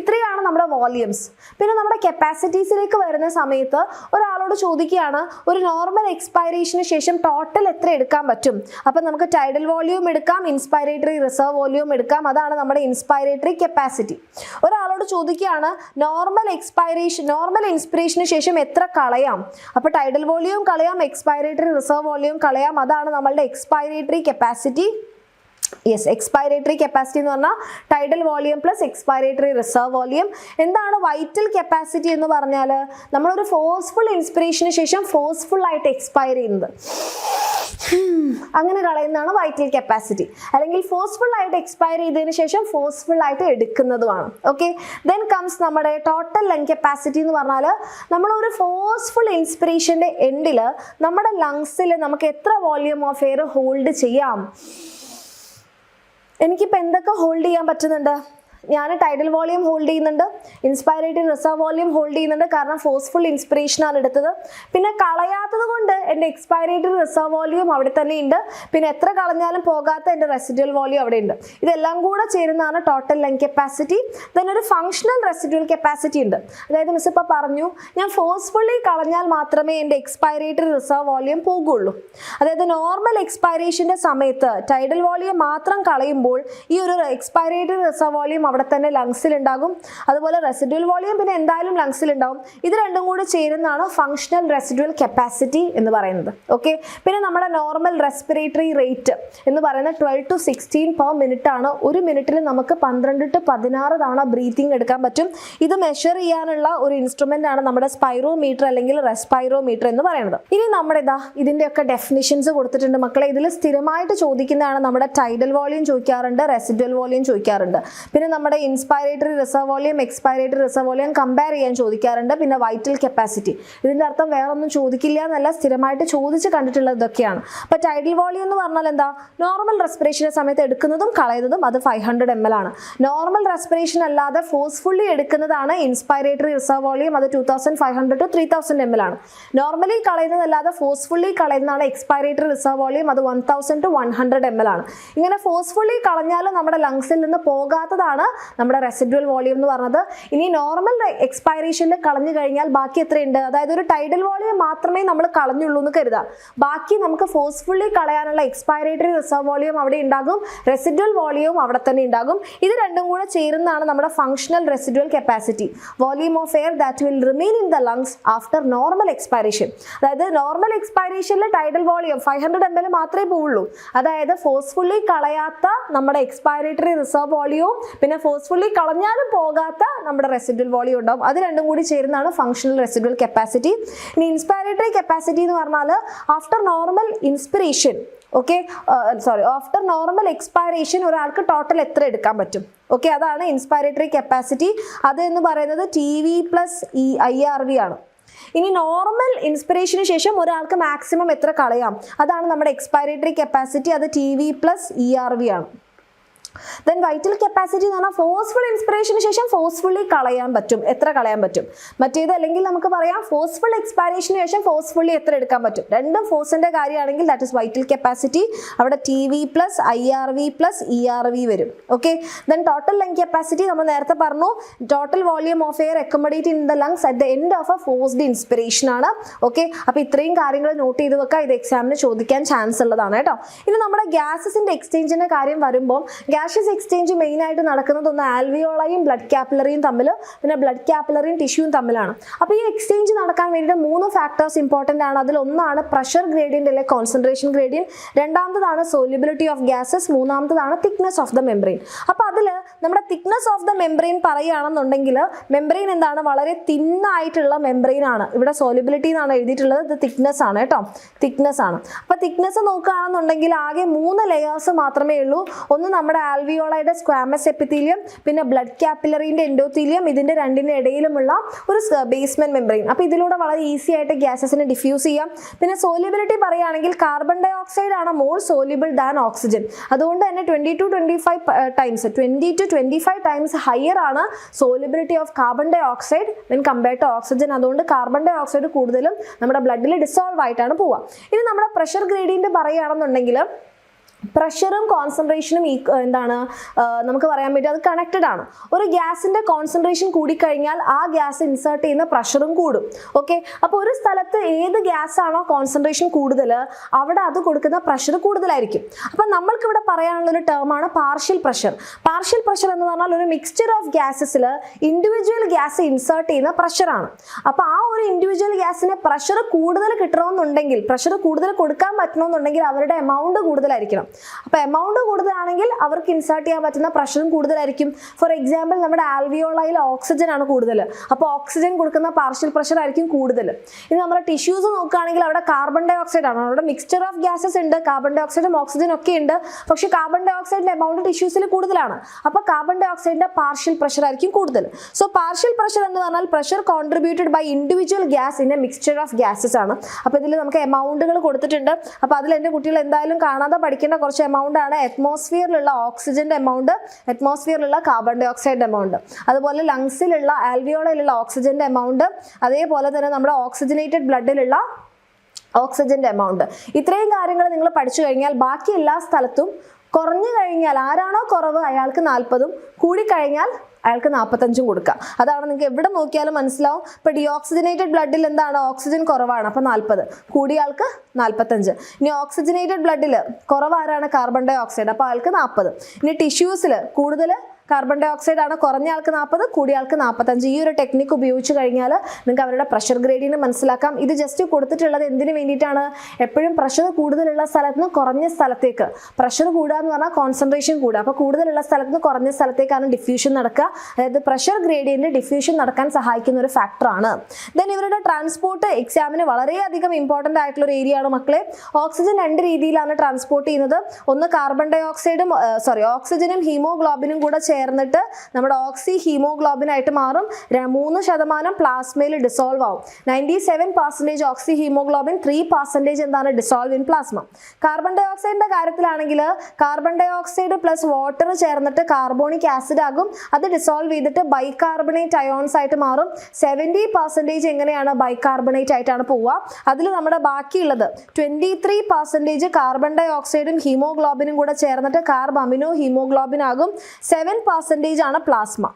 ഇത്രയാണ് നമ്മുടെ വോള്യൂംസ്. പിന്നെ നമ്മുടെ കപ്പാസിറ്റീസിലേക്ക് വരുന്ന സമയത്ത് ഒരാളോട് ചോദിക്കുകയാണ്, ഒരു നോർമൽ എക്സ്പൈറേഷന് ശേഷം ടോട്ടൽ എത്ര എടുക്കാൻ പറ്റും? അപ്പം നമുക്ക് ടൈഡൽ വോള്യൂം എടുക്കാം, ഇൻസ്പൈറേറ്ററി റിസർവ് വോള്യൂം എടുക്കാം. അതാണ് നമ്മുടെ ഇൻസ്പൈറേറ്ററി കപ്പാസിറ്റി. ഒരാളോട് ചോദിക്കുകയാണ് നോർമൽ ഇൻസ്പിറേഷന് ശേഷം എത്ര കളയാം? അപ്പോൾ ടൈഡൽ വോള്യൂം കളയാം, എക്സ്പൈറേറ്ററി റിസർവ് വോള്യൂം കളയാം. അതാണ് നമ്മളുടെ expiratory capacity. Yes, expiratory capacity എന്ന് പറഞ്ഞാൽ tidal volume plus expiratory reserve volume. എന്താണ് വൈറ്റൽ കപ്പാസിറ്റി എന്ന് പറഞ്ഞാൽ നമ്മളൊരു ഫോഴ്സ്ഫുൾ ഇൻസ്പിറേഷന് ശേഷം ഫോഴ്സ്ഫുൾ ആയിട്ട് എക്സ്പയർ ചെയ്യുന്നത്, അങ്ങനെ കളയുന്നതാണ് വൈറ്റൽ കപ്പാസിറ്റി. അല്ലെങ്കിൽ ഫോഴ്സ്ഫുൾ ആയിട്ട് എക്സ്പയർ ചെയ്തതിന് ശേഷം ഫോഴ്സ്ഫുൾ ആയിട്ട് എടുക്കുന്നതുമാണ്. ഓക്കെ, ദെൻ കംസ് നമ്മുടെ ടോട്ടൽ ലങ് കപ്പാസിറ്റി എന്ന് പറഞ്ഞാൽ നമ്മളൊരു ഫോഴ്സ്ഫുൾ ഇൻസ്പിറേഷൻ്റെ എൻഡിൽ നമ്മുടെ ലങ്സിൽ നമുക്ക് എത്ര വോള്യൂം ഓഫ് എയർ ഹോൾഡ് ചെയ്യാം. എനിക്കിപ്പോൾ എന്തൊക്കെ ഹോൾഡ് ചെയ്യാൻ പറ്റുന്നുണ്ട്? ഞാൻ ടൈഡൽ വോള്യൂം ഹോൾഡ് ചെയ്യുന്നുണ്ട്, ഇൻസ്പൈറേറ്ററി റിസർവ് വോള്യൂം ഹോൾഡ് ചെയ്യുന്നുണ്ട്, കാരണം ഫോഴ്സ്ഫുൾ ഇൻസ്പിറേഷനാണ് എടുത്തത്. പിന്നെ കളയാത്തത് കൊണ്ട് എൻ്റെ എക്സ്പൈറേറ്ററി റിസർവ് വോള്യൂം അവിടെ തന്നെ ഉണ്ട്. പിന്നെ എത്ര കളഞ്ഞാലും പോകാത്ത എൻ്റെ റെസിഡ്യുവൽ വോള്യൂം അവിടെ ഉണ്ട്. ഇതെല്ലാം കൂടെ ചേരുന്നതാണ് ടോട്ടൽ ലങ് കപ്പാസിറ്റി. ദെൻ ഒരു ഫങ്ഷണൽ റെസിഡ്യുവൽ കപ്പാസിറ്റി ഉണ്ട്. അതായത് മിസ് ഇപ്പോൾ പറഞ്ഞു, ഞാൻ ഫോഴ്സ്ഫുള്ളി കളഞ്ഞാൽ മാത്രമേ എൻ്റെ എക്സ്പൈറേറ്ററി റിസർവ് വോള്യൂം പോകുള്ളൂ. അതായത് നോർമൽ എക്സ്പൈറേഷൻ്റെ സമയത്ത് ടൈഡൽ വോള്യൂം മാത്രം കളയുമ്പോൾ ഈ ഒരു എക്സ്പൈറേറ്ററി റിസർവ് വോള്യൂം അവിടെ അവിടെ തന്നെ ലങ്സിൽ ഉണ്ടാകും. അതുപോലെ റെസിഡ്യൂൽ വോളിയം പിന്നെ എന്തായാലും ലങ്സിൽ ഉണ്ടാവും. ഇത് രണ്ടും കൂടി ചേരുന്നതാണ് ഫങ്ഷണൽ റെസിഡ്യൂൽ കപ്പാസിറ്റി എന്ന് പറയുന്നത്. ഓക്കെ, പിന്നെ നമ്മുടെ നോർമൽ റെസ്പിറേറ്ററി റേറ്റ് എന്ന് പറയുന്നത് 12 to 16 per minute ആണ്. ഒരു മിനിറ്റിൽ നമുക്ക് 12 to 16 തവണ ബ്രീത്തിങ് എടുക്കാൻ പറ്റും. ഇത് മെഷർ ചെയ്യാനുള്ള ഒരു ഇൻസ്ട്രുമെന്റ് ആണ് നമ്മുടെ സ്പൈറോമീറ്റർ അല്ലെങ്കിൽ റെസ്പൈറോമീറ്റർ എന്ന് പറയുന്നത്. ഇനി നമ്മുടെ ഇതിന്റെയൊക്കെ ഡെഫിനിഷൻസ് കൊടുത്തിട്ടുണ്ട് മക്കളെ. ഇതിൽ സ്ഥിരമായിട്ട് ചോദിക്കുന്നതാണ് നമ്മുടെ ടൈഡൽ വോളിയം ചോദിക്കാറുണ്ട്, റെസിഡ്യൂൽ വോളിയം ചോദിക്കാറുണ്ട്. പിന്നെ നമ്മുടെ inspiratory reserve volume, expiratory reserve volume compare ചെയ്യാൻ ചോദിക്കാറുണ്ട്. പിന്നെ വൈറ്റൽ കപ്പാസിറ്റി. ഇതിന്റെ അർത്ഥം വേറെ ഒന്നും ചോദിക്കില്ല എന്നല്ല, സ്ഥിരമായിട്ട് ചോദിച്ച് കണ്ടിട്ടുള്ളത് ഇതൊക്കെയാണ്. അപ്പൊ ടൈഡൽ വോളിയം എന്ന് പറഞ്ഞാൽ എന്താ? നോർമൽ റെസ്പിറേഷന്റെ സമയത്ത് എടുക്കുന്നതും കളയുന്നതും അത് 500 ml ആണ്. നോർമൽ റെസ്പിറേഷൻ അല്ലാതെ ഫോഴ്സ്ഫുള്ളി എടുക്കുന്നതാണ് ഇൻസ്പൈറേറ്ററി റിസർവ് വോളിയം, അത് 2500 to 3000 ml ആണ്. നോർമലി കളയുന്നതല്ലാതെ ഫോഴ്സ്ഫുള്ളി കളയുന്നതാണ് എക്സ്പൈറേറ്ററി റിസർവ് വോളിയം, അത് 1000 to 100 ml ആണ്. ഇങ്ങനെ ഫോഴ്സ്ഫുള്ളി കളഞ്ഞാലും നമ്മുടെ ലങ്സിൽ നിന്ന് പോകാത്തതാണ് നമ്മുടെ റെസിഡ്യൂൽ വോളിയം എന്ന് പറഞ്ഞത്. ഇനി നോർമൽ എക്സ്പൈറേഷനിൽ കളഞ്ഞു കഴിഞ്ഞാൽ ബാക്കി എത്രയുണ്ട്? അതായത് ഒരു ടൈഡൽ വോളിയം മാത്രമേ നമ്മൾ കളഞ്ഞുള്ളൂ എന്ന് കരുതാം. ബാക്കി നമുക്ക് ഫോഴ്സ്ഫുള്ളി കളയാനുള്ള എക്സ്പൈറേറ്ററി റിസർവ് വോളിയം അവിടെ ഉണ്ടാകും, റെസിഡ്യൂൽ വോളിയവും അവിടെ തന്നെ ഉണ്ടാകും. ഇത് രണ്ടും കൂടെ ചേരുന്നതാണ് നമ്മുടെ functional residual capacity, volume of air that will remain in the lungs after normal expiration. അതായത് നോർമൽ എക്സ്പൈറേഷനിൽ ടൈഡൽ വോളിയം 500 ml മാത്രമേ പോവുള്ളൂ. അതായത് ഫോഴ്സ്ഫുള്ളി കളയാത്ത നമ്മുടെ എക്സ്പൈറേറ്ററി റിസർവ് വോളിയവും പിന്നെ ഫോഴ്സ്ഫുള്ളി കളഞ്ഞാലും പോകാത്ത നമ്മുടെ റെസിഡ്യൂൽ വോളിയം ഉണ്ടാവും. അത് രണ്ടും കൂടി ചേരുന്നതാണ് ഫങ്ഷണൽ റെസിഡ്യൂൽ കപ്പാസിറ്റി. ഇനി ഇൻസ്പൈറേറ്ററി കപ്പാസിറ്റി എന്ന് പറഞ്ഞാൽ after normal inspiration, okay after normal expiration ഒരാൾക്ക് ടോട്ടൽ എത്ര എടുക്കാൻ പറ്റും? ഓക്കെ, അതാണ് ഇൻസ്പൈറേറ്ററി കപ്പാസിറ്റി. അത് എന്ന് പറയുന്നത് TV പ്ലസ് IRV ആണ്. ഇനി നോർമൽ ഇൻസ്പിറേഷന് ശേഷം ഒരാൾക്ക് മാക്സിമം എത്ര കളയാം? അതാണ് നമ്മുടെ എക്സ്പൈറേറ്ററി കപ്പാസിറ്റി, അത് TV പ്ലസ് ERV ആണ്. ദെൻ വൈറ്റൽ കപ്പാസിറ്റി എന്ന് പറഞ്ഞാൽ ഫോഴ്സ്ഫുൾ ഇൻസ്പിറേഷന് ശേഷം ഫോഴ്സ്ഫുള്ളി കളയാൻ പറ്റും, എത്ര കളയാൻ പറ്റും. മറ്റേത് അല്ലെങ്കിൽ നമുക്ക് പറയാം ഫോഴ്സ്ഫുൾ എക്സ്പൈറേഷന് ശേഷം ഫോഴ്സ്ഫുള്ളി എത്ര എടുക്കാൻ പറ്റും. രണ്ടും ഫോഴ്സിന്റെ കാര്യമാണെങ്കിൽ ദാറ്റ് ഇസ് വൈറ്റൽ കപ്പാസിറ്റി. അവിടെ TV plus IRV plus ERV വരും. Okay, then total lung capacity നമ്മൾ നേരത്തെ പറഞ്ഞു, total volume of air accommodate in the lungs at the end of A forced inspiration ആണ്. ഓക്കെ, അപ്പൊ ഇത്രയും കാര്യങ്ങൾ നോട്ട് ചെയ്ത് വെക്കുക, ഇത് എക്സാമിന് ചോദിക്കാൻ ചാൻസ് ഉള്ളതാണ് കേട്ടോ. ഇനി നമ്മുടെ ഗ്യാസസിന്റെ എക്സ്ചേഞ്ചിന്റെ കാര്യം വരുമ്പോൾ ഗ്യാസസ് എക്സ്ചേഞ്ച് മെയിൻ ആയിട്ട് നടക്കുന്നത് ഒന്ന് ആൽവിയോളയും ബ്ലഡ് കാപ്പിലറിയും തമ്മിൽ, പിന്നെ ബ്ലഡ് കാപ്പിലറിയും ടിഷ്യൂവും തമ്മിലാണ്. അപ്പോൾ ഈ എക്സ്ചേഞ്ച് നടക്കാൻ വേണ്ടിയിട്ട് 3 ഫാക്ടേഴ്സ് ഇമ്പോർട്ടൻ്റ് ആണ്. അതിൽ ഒന്നാണ് പ്രഷർ ഗ്രേഡിയന്റ് അല്ലെങ്കിൽ കോൺസെൻട്രേഷൻ ഗ്രേഡിയന്റ്, രണ്ടാമതാണ് സോല്യൂബിലിറ്റി ഓഫ് ഗ്യാസസ്, മൂന്നാമത്തതാണ് തിക്നെസ് ഓഫ് ദ മെംബ്രെയിൻ. അപ്പോൾ അതിൽ നമ്മുടെ തിക്നെസ് ഓഫ് ദ മെംബ്രെയിൻ പറയുകയാണെന്നുണ്ടെങ്കിൽ മെംബ്രെയിൻ എന്താണ്? വളരെ തിന്നായിട്ടുള്ള മെംബ്രെയിൻ ആണ്. ഇവിടെ സോല്യൂബിലിറ്റി എന്നാണ് എഴുതിയിട്ടുള്ളത്, ഇത് തിക്നെസ് ആണ് കേട്ടോ, തിക്നെസ് ആണ്. അപ്പോൾ തിക്നെസ് നോക്കുകയാണെന്നുണ്ടെങ്കിൽ ആകെ 3 ലെയേഴ്സ് മാത്രമേ ഉള്ളൂ. ഒന്ന് നമ്മുടെ ആൽവിയോളയുടെ സ്ക്വാമസ് എപ്പിത്തീലിയം, പിന്നെ ബ്ലഡ് കാപ്പിലറിന്റെ എൻഡോത്തീലിയം, ഇതിന്റെ രണ്ടിന്റെ ഇടയിലുമുള്ള ഒരു ബേസ്മെന്റ് മെംബ്രെയിൻ. അപ്പോൾ ഇതിലൂടെ വളരെ ഈസി ആയിട്ട് ഗ്യാസസിനെ ഡിഫ്യൂസ് ചെയ്യാം. പിന്നെ സോല്യൂബിലിറ്റി പറയുകയാണെങ്കിൽ കാർബൺ ഡൈ ഓക്സൈഡ് ആണ് മോർ സോല്യൂബിൾ ദാൻ ഓക്സിജൻ. അതുകൊണ്ട് തന്നെ 20 to 25 ടൈംസ് ഹയർ ആണ് solubility of carbon dioxide when compared to oxygen. അതുകൊണ്ട് കാർബൺ ഡൈ ഓക്സൈഡ് കൂടുതലും നമ്മുടെ ബ്ലഡിൽ ഡിസോൾവ് ആയിട്ടാണ് പോവുക. ഇനി നമ്മുടെ പ്രഷർ ഗ്രേഡിയന്റ് പറയുകയാണെന്നുണ്ടെങ്കിൽ പ്രഷറും കോൺസെൻട്രേഷനും എന്താണ് നമുക്ക് പറയാൻ പറ്റും, അത് കണക്റ്റഡ് ആണ്. ഒരു ഗ്യാസിന്റെ കോൺസെൻട്രേഷൻ കൂടിക്കഴിഞ്ഞാൽ ആ ഗ്യാസ് ഇൻസേർട്ട് ചെയ്യുന്ന പ്രഷറും കൂടും. ഓക്കെ, അപ്പോൾ ഒരു സ്ഥലത്ത് ഏത് ഗ്യാസ് ആണോ കോൺസെൻട്രേഷൻ കൂടുതൽ അവിടെ അത് കൊടുക്കുന്ന പ്രഷർ കൂടുതലായിരിക്കും. അപ്പം നമ്മൾക്ക് ഇവിടെ പറയാനുള്ള ഒരു ടേമാണ് പാർഷ്യൽ പ്രഷർ. പാർഷ്യൽ പ്രഷർ എന്ന് പറഞ്ഞാൽ ഒരു മിക്സ്ചർ ഓഫ് ഗ്യാസസിൽ ഇൻഡിവിജ്വൽ ഗ്യാസ് ഇൻസേർട്ട് ചെയ്യുന്ന പ്രഷറാണ്. അപ്പോൾ ആ ഒരു ഇൻഡിവിജ്വൽ ഗ്യാസിന് പ്രഷർ കൂടുതൽ കിട്ടണമെന്നുണ്ടെങ്കിൽ, പ്രഷർ കൂടുതൽ കൊടുക്കാൻ പറ്റണമെന്നുണ്ടെങ്കിൽ അവരുടെ എമൗണ്ട് കൂടുതലായിരിക്കണം. അപ്പോൾ എമൗണ്ട് കൂടുതലാണെങ്കിൽ അവർക്ക് ഇൻസേർട്ട് ചെയ്യാൻ പറ്റുന്ന പ്രഷറും കൂടുതലായിരിക്കും. ഫോർ എക്സാമ്പിൾ നമ്മുടെ ആൽവിയോളയിൽ ഓക്സിജൻ ആണ് കൂടുതൽ, അപ്പോൾ ഓക്സിജൻ കൊടുക്കുന്ന പാർഷ്യൽ പ്രഷർ ആയിരിക്കും കൂടുതൽ. ഇനി നമ്മുടെ ടിഷ്യൂസ് നോക്കുകയാണെങ്കിൽ അവിടെ കാർബൺ ഡൈ ഓക്സൈഡ് ആണ്, അവിടെ മിക്സ്ചർ ഓഫ് ഗ്യാസസ് ഉണ്ട്, കാർബൺ ഡൈ ഓക്സൈഡും ഓക്സിജൻ ഒക്കെ ഉണ്ട്. പക്ഷേ കാർബൺ ഡൈ ഓക്സൈഡിന്റെ എമൗണ്ട് ടിഷ്യൂസിൽ കൂടുതലാണ്, അപ്പോൾ കാർബൺ ഡൈ ഓക്സൈഡിന്റെ പാർഷ്യൽ പ്രഷർ ആയിരിക്കും കൂടുതൽ. സോ പാർഷ്യൽ പ്രഷർ എന്ന് പറഞ്ഞാൽ pressure contributed by individual gas in a mixture of gases ആണ്. അപ്പോൾ ഇതിൽ നമുക്ക് എമൗണ്ടുകൾ കൊടുത്തിട്ടുണ്ട്. അപ്പോൾ അതിൽ എൻ്റെ കുട്ടികൾ എന്തായാലും കാണാതെ പഠിക്കേണ്ട കുറച്ച് എമൗണ്ട് ആണ് അറ്റ്മോസ്ഫിയറിലുള്ള ഓക്സിജന്റെ എമൗണ്ട്, അറ്റ്മോസ്ഫിയറിലുള്ള കാർബൺ ഡൈ ഓക്സൈഡ് എമൗണ്ട്, അതുപോലെ ലങ്സിലുള്ള ആൽവിയോളയിലുള്ള ഓക്സിജന്റെ എമൗണ്ട്, അതേപോലെ തന്നെ നമ്മുടെ ഓക്സിജനേറ്റഡ് ബ്ലഡിലുള്ള ഓക്സിജന്റെ എമൗണ്ട്. ഇത്രയും കാര്യങ്ങൾ നിങ്ങൾ പഠിച്ചു കഴിഞ്ഞാൽ ബാക്കി എല്ലാ സ്ഥലത്തും കുറഞ്ഞു കഴിഞ്ഞാൽ ആരാണോ കുറവ് അയാൾക്ക് 40ഉം കൂടിക്കഴിഞ്ഞാൽ അയാൾക്ക് 45ഉം കൊടുക്കുക. അതാണ് നിങ്ങൾക്ക് എവിടെ നോക്കിയാലും മനസ്സിലാവും. ഇപ്പോൾ ഡിയോക്സിജനേറ്റഡ് ബ്ലഡിൽ എന്താണ് ഓക്സിജൻ കുറവാണ്, അപ്പോൾ 40, കൂടിയ ആൾക്ക് 45. ഇനി ഓക്സിജനേറ്റഡ് ബ്ലഡിൽ കുറവാരാണ് കാർബൺ ഡൈ ഓക്സൈഡ്, അപ്പോൾ ആൾക്ക് 40. ഇനി ടിഷ്യൂസിൽ കൂടുതൽ കാർബൺ ഡൈ ഓക്സൈഡ് ആണ്. കുറഞ്ഞ ആൾക്ക് 40, കൂടിയ ആൾക്ക് 45. ഈ ഒരു ടെക്നിക്ക് ഉപയോഗിച്ച് കഴിഞ്ഞാൽ നിങ്ങൾക്ക് അവരുടെ പ്രഷർ ഗ്രേഡിയന്റ് മനസ്സിലാക്കാം. ഇത് ജസ്റ്റ് കൊടുത്തിട്ടുള്ളത് എന്തിനു വേണ്ടിയിട്ടാണ്? എപ്പോഴും പ്രഷർ കൂടുതലുള്ള സ്ഥലത്ത് നിന്ന് കുറഞ്ഞ സ്ഥലത്തേക്ക്, പ്രഷർ കൂടുക എന്ന് പറഞ്ഞാൽ കോൺസെൻട്രേഷൻ കൂടുക, അപ്പോൾ കൂടുതലുള്ള സ്ഥലത്ത് നിന്ന് കുറഞ്ഞ സ്ഥലത്തേക്കാണ് ഡിഫ്യൂഷൻ നടക്കുക. അതായത് പ്രഷർ ഗ്രേഡിയന്റ് ഡിഫ്യൂഷൻ നടക്കാൻ സഹായിക്കുന്ന ഒരു ഫാക്ടറാണ്. ദെൻ ഇവരുടെ ട്രാൻസ്പോർട്ട് എക്സാമിന് വളരെയധികം ഇമ്പോർട്ടൻ്റ് ആയിട്ടുള്ള ഒരു ഏരിയ ആണ് മക്കളെ. ഓക്സിജൻ 2 രീതിയിലാണ് ട്രാൻസ്പോർട്ട് ചെയ്യുന്നത്. ഒന്ന് കാർബൺ ഡൈ ഓക്സൈഡും ഓക്സിജനും ഹീമോഗ്ലോബിനും കൂടെ ചേർന്നിട്ട് നമ്മുടെ ഓക്സി ഹീമോഗ്ലോബിൻ ആയിട്ട് മാറും. 3% പ്ലാസ്മയിൽ ഡിസോൾവ് ആവും. 97% ഓക്സി ഹീമോഗ്ലോബിൻ, 3% എന്താണ് ഡിസോൾവ് ഇൻ പ്ലാസ്മ. കാർബൺ ഡൈ ഓക്സൈഡിന്റെ കാര്യത്തിലാണെങ്കിൽ carbon dioxide plus water ചേർന്നിട്ട് കാർബോണിക് ആസിഡ് ആകും. അത് ഡിസോൾവ് ചെയ്തിട്ട് ബൈകാർബണേറ്റ് അയോൺസ് ആയിട്ട് മാറും. 70% എങ്ങനെയാണ്? ബൈകാർബണേറ്റ് ആയിട്ടാണ് പോവുക. അതിൽ നമ്മുടെ ബാക്കിയുള്ളത് 23% കാർബൺ ഡൈ ഓക്സൈഡും ഹീമോഗ്ലോബിനും കൂടെ ചേർന്നിട്ട് കാർബ് അമിനോ ഹീമോഗ്ലോബിൻ ആകും. 7% ആണ് പ്ലാസ്മ.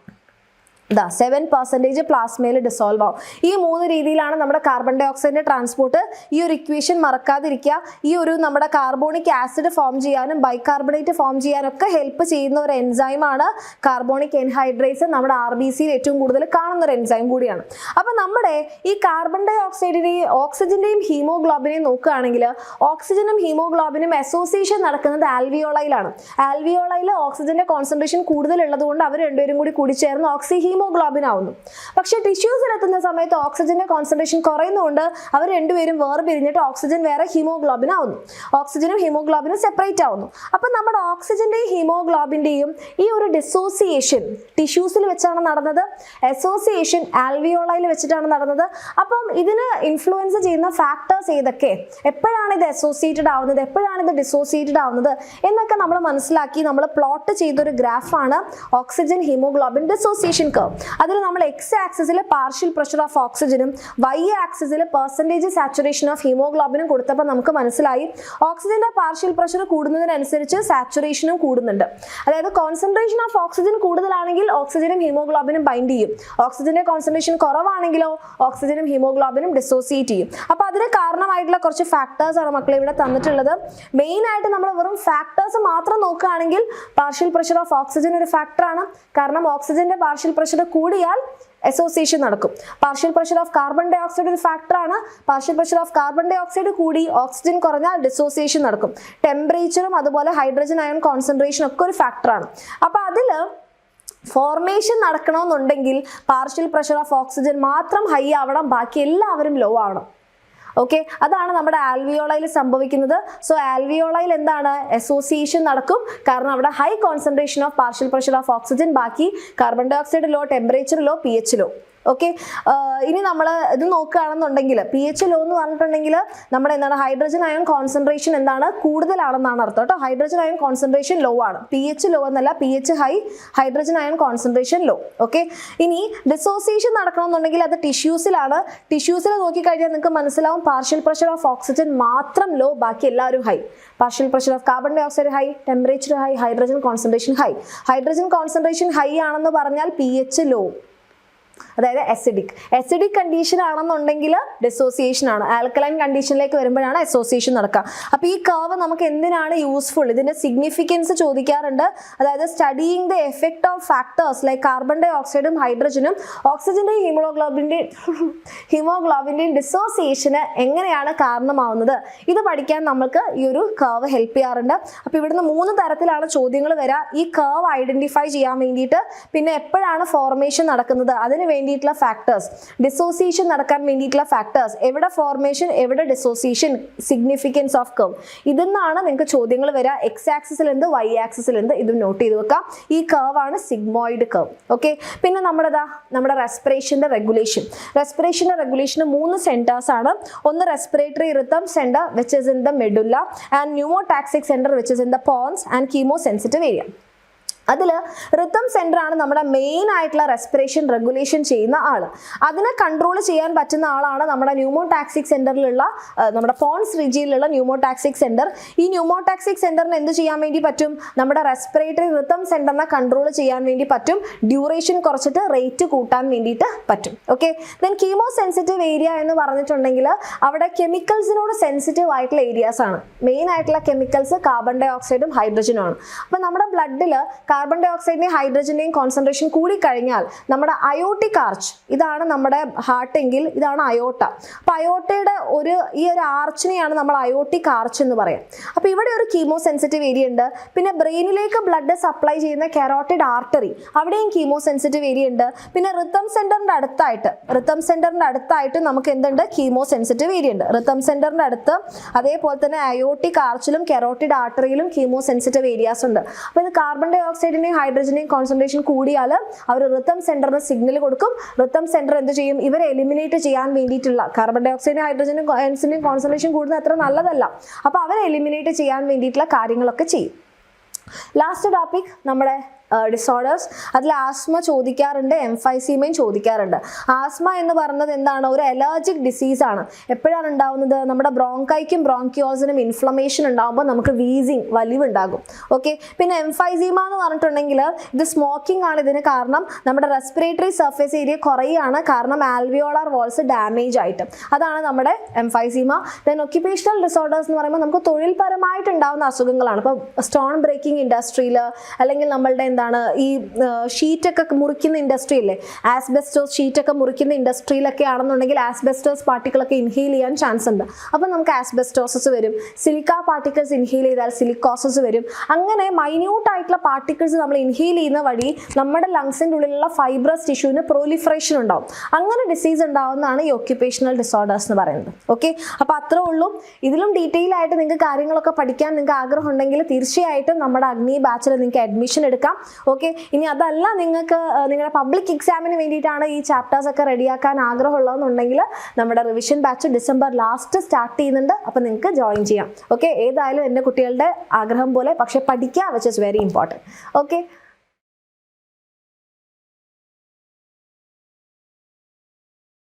7% പ്ലാസ്മയിൽ ഡിസോൾവ് ആവും. ഈ 3 രീതിയിലാണ് നമ്മുടെ കാർബൺ ഡൈ ഓക്സൈഡിന്റെ ട്രാൻസ്പോർട്ട്. ഈ ഒരു ഇക്വേഷൻ മറക്കാതിരിക്കുക. ഈ ഒരു നമ്മുടെ കാർബോണിക് ആസിഡ് ഫോം ചെയ്യാനും ബൈകാർബണേറ്റ് ഫോം ചെയ്യാനും ഒക്കെ ഹെൽപ്പ് ചെയ്യുന്ന ഒരു എൻസൈമാണ് കാർബോണിക് എൻഹൈഡ്രേസ്. നമ്മുടെ RBCയിൽ ഏറ്റവും കൂടുതൽ കാണുന്ന ഒരു എൻസൈം കൂടിയാണ്. അപ്പം നമ്മുടെ ഈ കാർബൺ ഡൈ ഓക്സൈഡിനെയും ഓക്സിജന്റെയും ഹീമോഗ്ലോബിനെയും നോക്കുകയാണെങ്കിൽ ഓക്സിജനും ഹീമോഗ്ലോബിനും അസോസിയേഷൻ നടക്കുന്നത് ആൽവിയോളയിലാണ്. ആൽവിയോളയിൽ ഓക്സിജന്റെ കോൺസെൻട്രേഷൻ കൂടുതലുള്ളത് കൊണ്ട് അവർ രണ്ടുപേരും കൂടി ചേർന്ന് ഓക്സി ഹീമോഗ്ലോബിൻ ആവുന്നു. പക്ഷെ ടിഷ്യൂസിൽ എത്തുന്ന സമയത്ത് ഓക്സിജന്റെ കോൺസെൻട്രേഷൻ കുറയുന്നതുകൊണ്ട് അവർ രണ്ടുപേരും വേർപിരിഞ്ഞിട്ട് ഓക്സിജൻ വേറെ ഹീമോഗ്ലോബിൻ ആവുന്നു. ഓക്സിജനും ഹീമോഗ്ലോബിനും സെപ്പറേറ്റ് ആവുന്നു. അപ്പം നമ്മുടെ ഓക്സിജന്റെയും ഹീമോഗ്ലോബിന്റെയും ഈ ഒരു ഡിസോസിയേഷൻ ടിഷ്യൂസിൽ വെച്ചാണ് നടന്നത്. അസോസിയേഷൻ ആൽവിയോളയിൽ വെച്ചിട്ടാണ് നടന്നത്. അപ്പം ഇതിന് ഇൻഫ്ലുവൻസ് ചെയ്യുന്ന ഫാക്ടേഴ്സ് ഏതൊക്കെ, എപ്പോഴാണ് ഇത് അസോസിയേറ്റഡ് ആവുന്നത്, എപ്പോഴാണ് ഇത് ഡിസോസിയേറ്റഡ് ആവുന്നത് എന്നൊക്കെ നമ്മൾ മനസ്സിലാക്കി നമ്മൾ പ്ലോട്ട് ചെയ്തൊരു ഗ്രാഫാണ് ഓക്സിജൻ ഹീമോഗ്ലോബിൻ ഡിസോസിയേഷൻ കർവ്. അതിൽ നമ്മൾ എക്സ് ആക്സിസിൽ പാർഷ്യൽ പ്രഷർ ഓഫ് ഓക്സിജനും വൈ ആക്സിസിൽ പെർസെൻറ്റേജ് സാച്ചുറേഷൻ ഓഫ് ഹീമോഗ്ലോബിനും കൊടുത്തപ്പോൾ നമുക്ക് മനസ്സിലായി ഓക്സിജന്റെ പാർഷ്യൽ പ്രഷർ കൂടുന്നതിനനുസരിച്ച് സാച്ചുറേഷനും കൂടുന്നുണ്ട്. അതായത് കോൺസെൻട്രേഷൻ ഓഫ് ഓക്സിജൻ കൂടുതലാണെങ്കിൽ ഓക്സിജനും ഹീമോഗ്ലോബിനും ബൈൻഡ് ചെയ്യും. ഓക്സിജന്റെ കോൺസെൻട്രേഷൻ കുറവാണെങ്കിലോ ഓക്സിജനും ഹീമോഗ്ലോബിനും ഡിസോസിയേറ്റ് ചെയ്യും. അപ്പോൾ അതിന് കാരണമായിട്ടുള്ള കുറച്ച് ഫാക്ടേഴ്സ് ആണ് മക്കളെ ഇവിടെ തന്നിട്ടുള്ളത്. മെയിൻ ആയിട്ട് നമ്മൾ വെറും ഫാക്ടേഴ്സ് മാത്രം നോക്കുകയാണെങ്കിൽ പാർഷ്യൽ പ്രഷർ ഓഫ് ഓക്സിജൻ ഒരു ഫാക്ടറാണ്. കാരണം ഓക്സിജന്റെ പാർഷ്യൽ പ്രഷർ കൂടിയാൽ അസോസിയേഷൻ നടക്കും. Partial pressure of carbon dioxide ഒരു ഫാക്ടറാണ്. Partial pressure of carbon dioxide കൂടി ഓക്സിജൻ കുറഞ്ഞാൽ ഡിസോസിയേഷൻ നടക്കും. ടെമ്പറേച്ചറും അതുപോലെ ഹൈഡ്രജൻ അയൺ കോൺസെൻട്രേഷൻ ഒക്കെ ഒരു ഫാക്ടറാണ്. അപ്പോൾ അതിൽ ഫോർമേഷൻ നടക്കണമെന്നുണ്ടെങ്കിൽ പാർഷ്യൽ പ്രഷർ ഓഫ് ഓക്സിജൻ മാത്രം ഹൈ ആവണം, ബാക്കി എല്ലാവരും ലോ ആവണം. ഓക്കെ, അതാണ് നമ്മുടെ ആൽവിയോളയിൽ സംഭവിക്കുന്നത്. സോ ആൽവിയോളയിൽ എന്താണ്? അസോസിയേഷൻ നടക്കും. കാരണം അവിടെ high concentration of partial pressure of oxygen, ബാക്കി carbon dioxide low, temperature low, pH low. Okay, ഇനി നമ്മൾ ഇത് നോക്കുകയാണെന്നുണ്ടെങ്കിൽ pH ലോ എന്ന് പറഞ്ഞിട്ടുണ്ടെങ്കിൽ നമ്മുടെ എന്താണ് ഹൈഡ്രജൻ അയൺ കോൺസെൻട്രേഷൻ എന്താണ് കൂടുതലാണെന്നാണ് അർത്ഥം കേട്ടോ. ഹൈഡ്രജൻ അയൺ കോൺസെൻട്രേഷൻ ലോ ആണ്, pH ലോ എന്നല്ല, pH high, hydrogen ion concentration low. Okay, ഇനി ഡിസോസിയേഷൻ നടക്കണമെന്നുണ്ടെങ്കിൽ അത് ടിഷ്യൂസിലാണ്. ടിഷ്യൂസിൽ നോക്കിക്കഴിഞ്ഞാൽ നിങ്ങൾക്ക് മനസ്സിലാവും പാർഷ്യൽ പ്രഷർ ഓഫ് ഓക്സിജൻ മാത്രം ലോ, ബാക്കി എല്ലാവരും high. Partial pressure of carbon dioxide high, temperature high, hydrogen concentration high. Hydrogen concentration high ആണെന്ന് പറഞ്ഞാൽ pH ലോ, അതായത് അസിഡിക് കണ്ടീഷൻ ആണെന്നുണ്ടെങ്കിൽ ഡിസോസിയേഷൻ ആണ്. ആൽക്കലൈൻ കണ്ടീഷനിലേക്ക് വരുമ്പോഴാണ് അസോസിയേഷൻ നടക്കുക. അപ്പോൾ ഈ കർവ് നമുക്ക് എന്തിനാണ് യൂസ്ഫുൾ? ഇതിന്റെ സിഗ്നിഫിക്കൻസ് ചോദിക്കാറുണ്ട്. അതായത് studying the effect of factors like carbon ഡൈ ഓക്സൈഡും ഹൈഡ്രജനും ഓക്സിജന്റെയും ഹീമോഗ്ലോബിന്റെയും ഡിസോസിയേഷന് എങ്ങനെയാണ് കാരണമാവുന്നത്, ഇത് പഠിക്കാൻ നമുക്ക് ഈ ഒരു കർവ് ഹെൽപ്പ് ചെയ്യാറുണ്ട്. അപ്പോൾ ഇവിടുന്ന് 3 തരത്തിലാണ് ചോദ്യങ്ങൾ വരിക. ഈ കർവ് ഐഡന്റിഫൈ ചെയ്യാൻ വേണ്ടിയിട്ട്, പിന്നെ എപ്പോഴാണ് ഫോർമേഷൻ നടക്കുന്നത് അതിന് വേണ്ടിയിട്ടുള്ള ഫാക്ടേഴ്സ്, ഡിസോസിയേഷൻ നടക്കാൻ വേണ്ടിയിട്ടുള്ള ഫാക്ടേഴ്സ്, എവിടെ ഫോർമേഷൻ എവിടെ ഡിസോസിയേഷൻ, സിഗ്നിഫിക്കൻസ് ഓഫ് കർവ്, ഇതിന്നാണ് നിങ്ങൾക്ക് ചോദ്യങ്ങൾ വരിക. എക്സ് ആക്സിസിൽ എന്ത്, വൈ ആക്സിസിൽ എന്ത്, ഇതും നോട്ട് ചെയ്ത് വെക്കാം. ഈ കർവ് ആണ് സിഗ്മോയിഡ് കർവ്. ഓക്കെ, പിന്നെ നമ്മുടെ റെസ്പിറേഷന്റെ റെഗുലേഷൻ. റെസ്പിറേഷന്റെ റെഗുലേഷന് 3 സെന്റേഴ്സ് ആണ്. ഒന്ന് respiratory rhythm centre which is in the medulla and pneumotaxic centre which is in the pons and chemo sensitive area. അതിൽ റിതം സെന്റർ ആണ് നമ്മുടെ മെയിൻ ആയിട്ടുള്ള റെസ്പിറേഷൻ റെഗുലേഷൻ ചെയ്യുന്ന ആൾ. അതിനെ കൺട്രോൾ ചെയ്യാൻ പറ്റുന്ന ആളാണ് നമ്മുടെ ന്യൂമോടാക്സിക് സെന്ററിലുള്ള നമ്മുടെ പോൺസ് റീജിയനിലുള്ള ന്യൂമോടാക്സിക് സെന്റർ. ഈ ന്യൂമോടാക്സിക് സെന്ററിന് എന്ത് ചെയ്യാൻ വേണ്ടി പറ്റും? നമ്മുടെ റെസ്പിറേറ്ററി റിതം സെന്ററിനെ കൺട്രോൾ ചെയ്യാൻ വേണ്ടി പറ്റും. ഡ്യൂറേഷൻ കുറച്ചിട്ട് റേറ്റ് കൂട്ടാൻ വേണ്ടിയിട്ട് പറ്റും. Okay, then chemo sensitive area എന്ന് പറഞ്ഞിട്ടുണ്ടെങ്കിൽ അവിടെ കെമിക്കൽസിനോട് സെൻസിറ്റീവ് ആയിട്ടുള്ള ഏരിയാസ് ആണ്. മെയിൻ ആയിട്ടുള്ള കെമിക്കൽസ് കാർബൺ ഡൈ ഓക്സൈഡും ഹൈഡ്രജനും ആണ്. അപ്പോൾ നമ്മുടെ ബ്ലഡിൽ കാർബൺ ഡൈ ഓക്സൈഡിന്റെയും ഹൈഡ്രജന്റെയും കോൺസെൻട്രേഷൻ കൂടി കഴിഞ്ഞാൽ നമ്മുടെ അയോട്ടിക് ആർച്ച്, ഇതാണ് നമ്മുടെ ഹാർട്ട് എങ്കിൽ ഇതാണ് അയോട്ട. അപ്പൊ അയോട്ടയുടെ ഈ ഒരു ആർച്ചിനെയാണ് നമ്മൾ അയോട്ടിക് ആർച്ച് എന്ന് പറയാം. അപ്പൊ ഇവിടെ ഒരു കീമോ സെൻസിറ്റീവ് ഏരിയ ഉണ്ട്. പിന്നെ ബ്രെയിനിലേക്ക് ബ്ലഡ് സപ്ലൈ ചെയ്യുന്ന കെറോട്ടിഡ് ആർട്ടറി, അവിടെയും കീമോ സെൻസിറ്റീവ് ഏരിയ ഉണ്ട്. പിന്നെ റിതം സെന്ററിന്റെ അടുത്തായിട്ട് നമുക്ക് എന്തുണ്ട്, കീമോ സെൻസിറ്റീവ് ഏരിയ ഉണ്ട്. റിതം സെന്ററിന്റെ അടുത്ത്, അതേപോലെ തന്നെ അയോട്ടിക് ആർച്ചിലും കെറോട്ടിഡ് ആർട്ടറിയിലും കീമോ സെൻസിറ്റീവ് ഏരിയാസ് ഉണ്ട്. അപ്പൊ ഇത് കാർബൺ ഡൈ ഓക്സൈഡിന്റെയും ഹൈഡ്രജന്റെയും കോൺസെൻട്രേഷൻ കൂടിയാൽ അവർ റിതം സെന്ററിന് സിഗ്നൽ കൊടുക്കും. റിതം സെന്റർ എന്ത് ചെയ്യും, ഇവരെ എലിമിനേറ്റ് ചെയ്യാൻ വേണ്ടിയിട്ടുള്ള, കാർബൺ ഡൈ ഓക്സൈഡിന്റെയും ഹൈഡ്രജന്റെയും കോൺസെൻട്രേഷൻ കൂടുന്നത് അത്ര നല്ലതല്ല. അപ്പൊ അവരെ എലിമിനേറ്റ് ചെയ്യാൻ വേണ്ടിയിട്ടുള്ള കാര്യങ്ങളൊക്കെ ചെയ്യും. ലാസ്റ്റ് ടോപ്പിക് നമ്മുടെ ഡിസോർഡേഴ്സ്. അതിൽ ആസ്മ ചോദിക്കാറുണ്ട്, എംഫൈസീമയും ചോദിക്കാറുണ്ട്. ആസ്മ എന്ന് പറയുന്നത് എന്താണ്, ഒരു അലർജിക് ഡിസീസ് ആണ്. എപ്പോഴാണ് ഉണ്ടാവുന്നത്, നമ്മുടെ ബ്രോങ്കൈക്കും ബ്രോങ്കിയോസിനും ഇൻഫ്ലമേഷൻ ഉണ്ടാകുമ്പോൾ നമുക്ക് വീസിങ്, വലിവുണ്ടാകും. ഓക്കെ. പിന്നെ എംഫൈസീമ എന്ന് പറഞ്ഞിട്ടുണ്ടെങ്കിൽ ഇത് സ്മോക്കിംഗ് ആണ് ഇതിന് കാരണം. നമ്മുടെ റെസ്പിറേറ്ററി സർഫേസ് ഏരിയ കുറയാണ്, കാരണം ആൽവിയോളാർ വാൾസ് ഡാമേജ് ആയിട്ട്. അതാണ് നമ്മുടെ എംഫൈസീമ. ദെൻ ഒക്യുപേഷണൽ ഡിസോർഡേഴ്സ് എന്ന് പറയുമ്പോൾ നമുക്ക് തൊഴിൽപരമായിട്ട് ഉണ്ടാകുന്ന അസുഖങ്ങളാണ്. ഇപ്പോൾ സ്റ്റോൺ ബ്രേക്കിംഗ് ഇൻഡസ്ട്രിയിൽ, അല്ലെങ്കിൽ നമ്മളുടെ ഈ ഷീറ്റൊക്കെ മുറിക്കുന്ന ഇൻഡസ്ട്രി അല്ലേ, ആസ്ബെസ്റ്റോസ് ഷീറ്റൊക്കെ മുറിക്കുന്ന ഇൻഡസ്ട്രിയിലൊക്കെ ആണെന്നുണ്ടെങ്കിൽ ആസ്ബെസ്റ്റോസ് പാർട്ടിക്കിളൊക്കെ ഇൻഹെയിൽ ചെയ്യാൻ ചാൻസ് ഉണ്ട്. അപ്പം നമുക്ക് ആസ്ബെസ്റ്റോസസ് വരും. സിലിക്ക പാർട്ടിക്കിൾസ് ഇൻഹെയിൽ ചെയ്താൽ സിലിക്കോസസ് വരും. അങ്ങനെ മൈന്യൂട്ട് ആയിട്ടുള്ള പാർട്ടിക്കിൾസ് നമ്മൾ ഇൻഹെയിൽ ചെയ്യുന്ന വഴി നമ്മുടെ ലങ്സിൻ്റെ ഉള്ളിലുള്ള ഫൈബ്രസ് ടിഷ്യൂവിന് പ്രൊലിഫറേഷൻ ഉണ്ടാവും. അങ്ങനെ ഡിസീസ് ഉണ്ടാവുന്നതാണ് ഈ ഒക്യുപേഷണൽ ഡിസോർഡേഴ്സ് എന്ന് പറയുന്നത്. ഓക്കെ. അപ്പോൾ അത്രേ ഉള്ളൂ. ഇതിലും ഡീറ്റെയിൽ ആയിട്ട് നിങ്ങൾക്ക് കാര്യങ്ങളൊക്കെ പഠിക്കാൻ നിങ്ങൾക്ക് ആഗ്രഹം ഉണ്ടെങ്കിൽ തീർച്ചയായിട്ടും നമ്മുടെ അഗ്നി ബാച്ചിൽ നിങ്ങൾക്ക് അഡ്മിഷൻ എടുക്കാം. ഓക്കെ. ഇനി അതല്ല, നിങ്ങൾക്ക് നിങ്ങളുടെ പബ്ലിക് എക്സാമിന് വേണ്ടിയിട്ടാണ് ഈ ചാപ്റ്റേഴ്സ് ഒക്കെ റെഡിയാക്കാൻ ആഗ്രഹമുള്ളതെന്നുണ്ടെങ്കിൽ നമ്മുടെ revision batch December last start ചെയ്യുന്നുണ്ട്. അപ്പോൾ നിങ്ങൾക്ക് ജോയിൻ ചെയ്യാം. ഓക്കെ. ഏതായാലും എൻ്റെ കുട്ടികളുടെ ആഗ്രഹം പോലെ, പക്ഷെ പഠിക്കുക, which is very important. Okay.